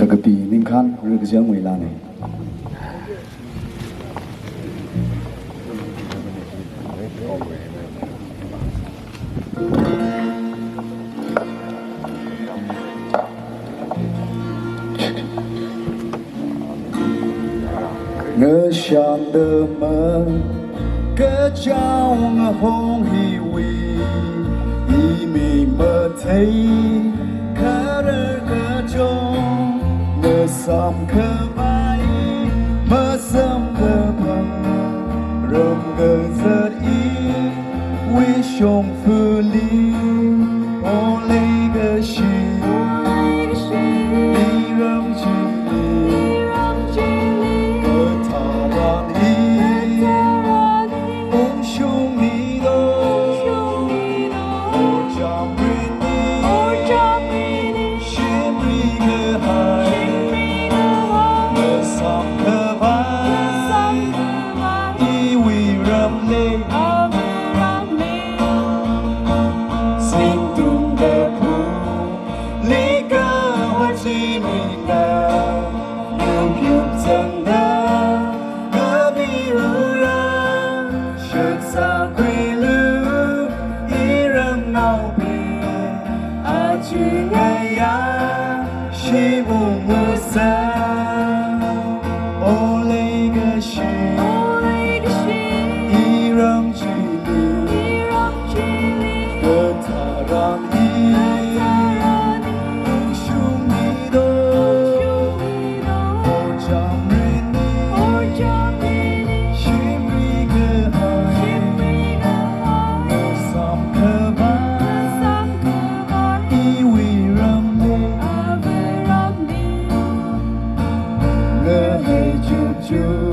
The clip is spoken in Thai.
กกปีนิ่งคันหรือกระเจียงมวยลาเนี่ยเงือชานเดิมมาเกเจ้าเงหงฮีวีอีมีเมื่อไทยคาเรกะจงเมื่อซ้ำเคยไปเมื่อซ้ำเคยพังเริ่มเกิดเกิดอีวิชงฝืนลีโอเลกะชีลีเริ่มจีลีชีบุมุสาโอเลกะชีอีรัมจีลีเกิดทารามอีชุมิโดโอจามเรนีชิมริกะไฮโอซัมเคบาอีวีรัมเลจู